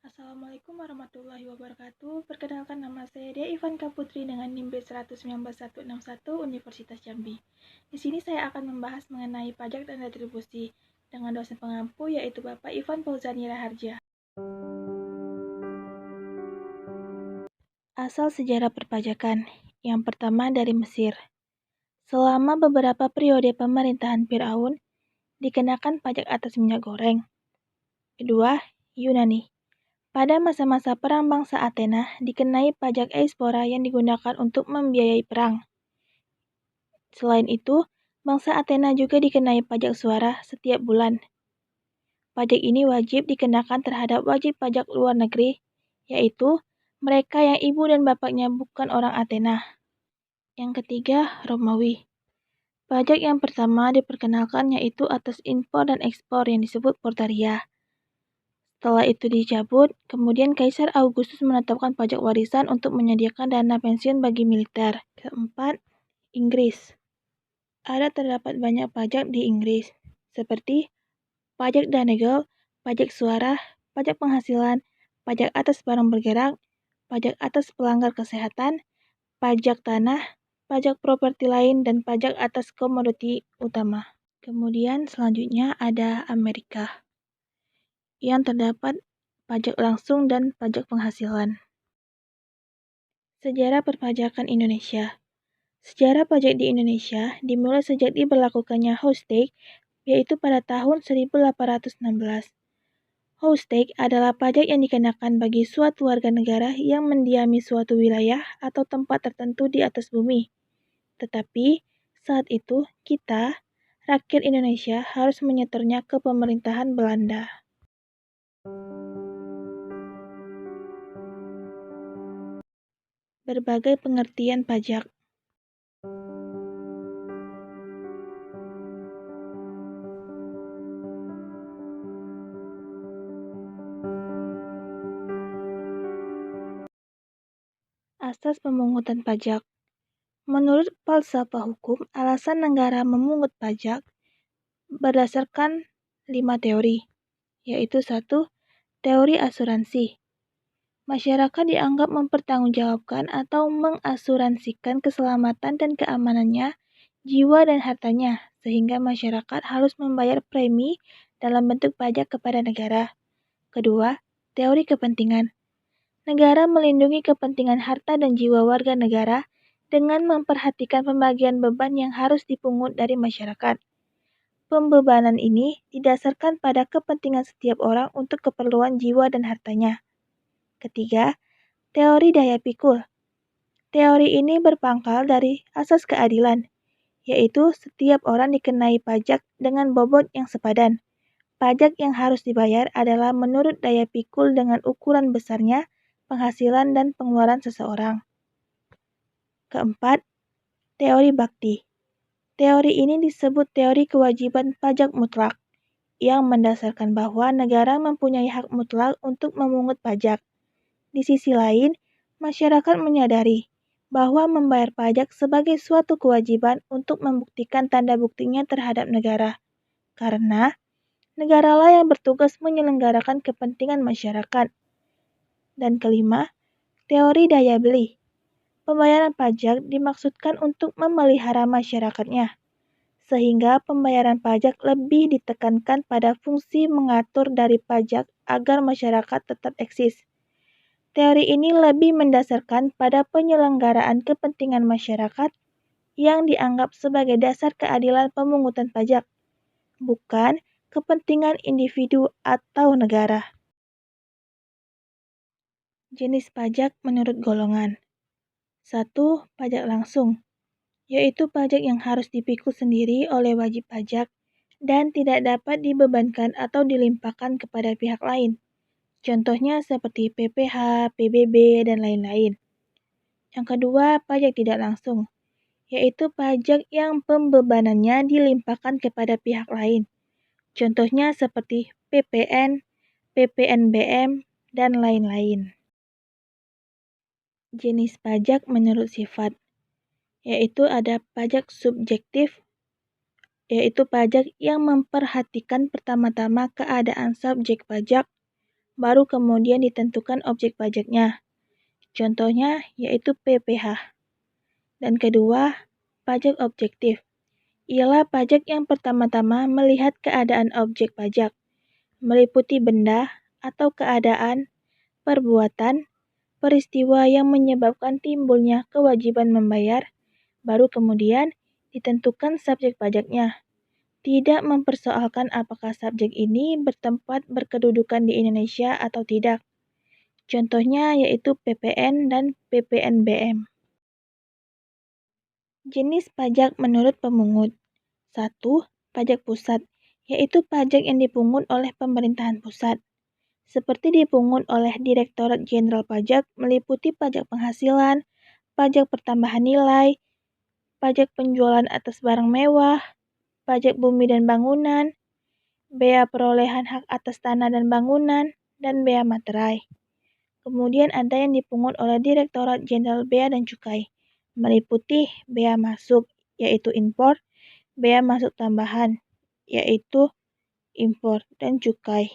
Assalamualaikum warahmatullahi wabarakatuh. Perkenalkan, nama saya Dea Ivanka Putri dengan NIM B19161 Universitas Jambi. Di sini saya akan membahas mengenai pajak dan retribusi dengan dosen pengampu yaitu Bapak Ivan Fauzani Raharja. Asal sejarah perpajakan. Yang pertama dari Mesir. Selama beberapa periode pemerintahan Firaun, dikenakan pajak atas minyak goreng. Kedua, Yunani. Pada masa-masa perang bangsa Athena, dikenai pajak eispora yang digunakan untuk membiayai perang. Selain itu, bangsa Athena juga dikenai pajak suara setiap bulan. Pajak ini wajib dikenakan terhadap wajib pajak luar negeri, yaitu mereka yang ibu dan bapaknya bukan orang Athena. Yang ketiga, Romawi. Pajak yang pertama diperkenalkan yaitu atas impor dan ekspor yang disebut portaria. Setelah itu dicabut, kemudian Kaisar Augustus menetapkan pajak warisan untuk menyediakan dana pensiun bagi militer. Keempat, Inggris. Terdapat banyak pajak di Inggris, seperti pajak Danegel, pajak suara, pajak penghasilan, pajak atas barang bergerak, pajak atas pelanggar kesehatan, pajak tanah, pajak properti lain, dan pajak atas komoditi utama. Kemudian selanjutnya ada Amerika, yang terdapat pajak langsung dan pajak penghasilan. Sejarah perpajakan Indonesia. Sejarah pajak di Indonesia dimulai sejak diberlakukannya house tax, yaitu pada tahun 1816. House tax adalah pajak yang dikenakan bagi suatu warga negara yang mendiami suatu wilayah atau tempat tertentu di atas bumi. Tetapi, saat itu kita, rakyat Indonesia, harus menyetornya ke pemerintahan Belanda. Berbagai pengertian pajak. Asas pemungutan pajak. Menurut falsafah hukum, alasan negara memungut pajak berdasarkan 5 teori, yaitu 1. Teori asuransi. Masyarakat dianggap mempertanggungjawabkan atau mengasuransikan keselamatan dan keamanannya, jiwa dan hartanya, sehingga masyarakat harus membayar premi dalam bentuk pajak kepada negara. Kedua, teori kepentingan. Negara melindungi kepentingan harta dan jiwa warga negara dengan memperhatikan pembagian beban yang harus dipungut dari masyarakat. Pembebanan ini didasarkan pada kepentingan setiap orang untuk keperluan jiwa dan hartanya. Ketiga, teori daya pikul. Teori ini berpangkal dari asas keadilan, yaitu setiap orang dikenai pajak dengan bobot yang sepadan. Pajak yang harus dibayar adalah menurut daya pikul dengan ukuran besarnya, penghasilan dan pengeluaran seseorang. Keempat, teori bakti. Teori ini disebut teori kewajiban pajak mutlak, yang mendasarkan bahwa negara mempunyai hak mutlak untuk memungut pajak. Di sisi lain, masyarakat menyadari bahwa membayar pajak sebagai suatu kewajiban untuk membuktikan tanda buktinya terhadap negara, karena negaralah yang bertugas menyelenggarakan kepentingan masyarakat. Dan kelima, teori daya beli. Pembayaran pajak dimaksudkan untuk memelihara masyarakatnya, sehingga pembayaran pajak lebih ditekankan pada fungsi mengatur dari pajak agar masyarakat tetap eksis. Teori ini lebih mendasarkan pada penyelenggaraan kepentingan masyarakat yang dianggap sebagai dasar keadilan pemungutan pajak, bukan kepentingan individu atau negara. Jenis pajak menurut golongan. 1. Pajak langsung, yaitu pajak yang harus dipikul sendiri oleh wajib pajak dan tidak dapat dibebankan atau dilimpahkan kepada pihak lain. Contohnya seperti PPh, PBB, dan lain-lain. Yang kedua, pajak tidak langsung, yaitu pajak yang pembebanannya dilimpahkan kepada pihak lain. Contohnya seperti PPN, PPNBM, dan lain-lain. Jenis pajak menurut sifat, yaitu ada pajak subjektif, yaitu pajak yang memperhatikan pertama-tama keadaan subjek pajak, baru kemudian ditentukan objek pajaknya. Contohnya yaitu PPh. Dan kedua, pajak objektif. Ialah pajak yang pertama-tama melihat keadaan objek pajak, meliputi benda atau keadaan, perbuatan, peristiwa yang menyebabkan timbulnya kewajiban membayar, baru kemudian ditentukan subjek pajaknya. Tidak mempersoalkan apakah subjek ini bertempat berkedudukan di Indonesia atau tidak. Contohnya yaitu PPN dan PPNBM. Jenis pajak menurut pemungut. 1. Pajak pusat, yaitu pajak yang dipungut oleh pemerintahan pusat. Seperti dipungut oleh Direktorat Jenderal Pajak meliputi pajak penghasilan, pajak pertambahan nilai, pajak penjualan atas barang mewah, pajak bumi dan bangunan, bea perolehan hak atas tanah dan bangunan, dan bea materai. Kemudian ada yang dipungut oleh Direktorat Jenderal Bea dan Cukai, meliputi bea masuk, yaitu impor, bea masuk tambahan, yaitu impor, dan cukai.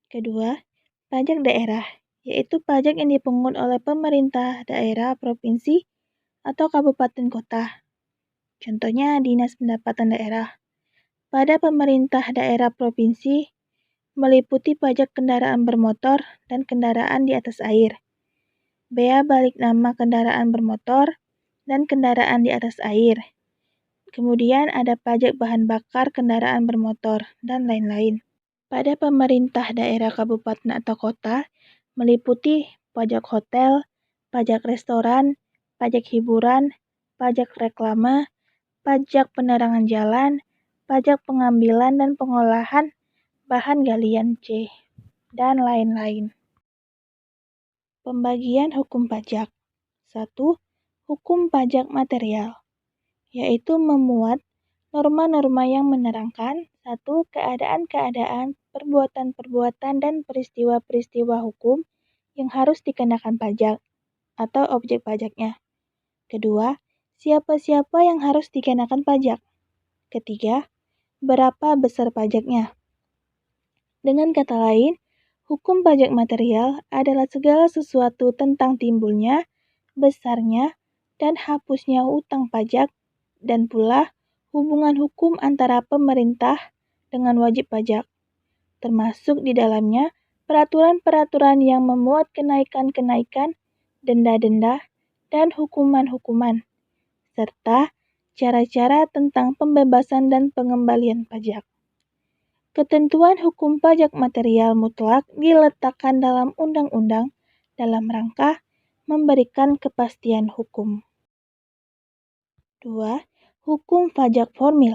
Kedua, pajak daerah, yaitu pajak yang dipungut oleh pemerintah daerah, provinsi, atau kabupaten kota. Contohnya Dinas Pendapatan Daerah. Pada pemerintah daerah provinsi, meliputi pajak kendaraan bermotor dan kendaraan di atas air, bea balik nama kendaraan bermotor, dan kendaraan di atas air. Kemudian ada pajak bahan bakar kendaraan bermotor, dan lain-lain. Pada pemerintah daerah kabupaten atau kota, meliputi pajak hotel, pajak restoran, pajak hiburan, pajak reklame, pajak penerangan jalan, pajak pengambilan dan pengolahan bahan galian C, dan lain-lain. Pembagian hukum pajak. 1. Hukum pajak material, yaitu memuat norma-norma yang menerangkan 1. Keadaan-keadaan, perbuatan-perbuatan, dan peristiwa-peristiwa hukum yang harus dikenakan pajak atau objek pajaknya. Kedua, siapa-siapa yang harus dikenakan pajak. Ketiga, berapa besar pajaknya. Dengan kata lain, hukum pajak material adalah segala sesuatu tentang timbulnya, besarnya, dan hapusnya utang pajak, dan pula hubungan hukum antara pemerintah dengan wajib pajak, termasuk di dalamnya peraturan-peraturan yang memuat kenaikan-kenaikan, denda-denda, dan hukuman-hukuman, serta cara-cara tentang pembebasan dan pengembalian pajak. Ketentuan hukum pajak material mutlak diletakkan dalam undang-undang dalam rangka memberikan kepastian hukum. 2. Hukum pajak formil,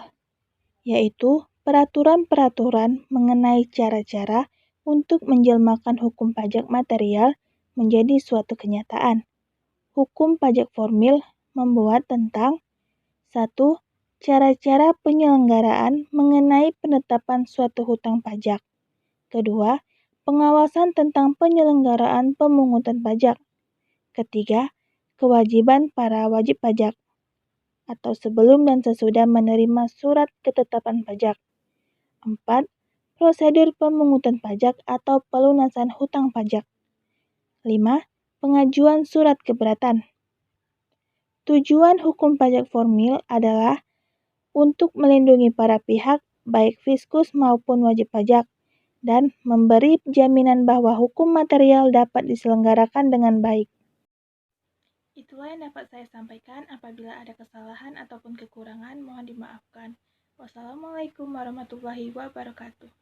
yaitu peraturan-peraturan mengenai cara-cara untuk menjelmakan hukum pajak material menjadi suatu kenyataan. Hukum pajak formil membuat tentang 1. Cara-cara penyelenggaraan mengenai penetapan suatu hutang pajak. Kedua, pengawasan tentang penyelenggaraan pemungutan pajak. Ketiga, kewajiban para wajib pajak atau sebelum dan sesudah menerima surat ketetapan pajak. 4. Prosedur pemungutan pajak atau pelunasan hutang pajak. 5. Pengajuan surat keberatan. Tujuan hukum pajak formil adalah untuk melindungi para pihak, baik fiskus maupun wajib pajak, dan memberi jaminan bahwa hukum material dapat diselenggarakan dengan baik. Itulah yang dapat saya sampaikan. Apabila ada kesalahan ataupun kekurangan, mohon dimaafkan. Wassalamualaikum warahmatullahi wabarakatuh.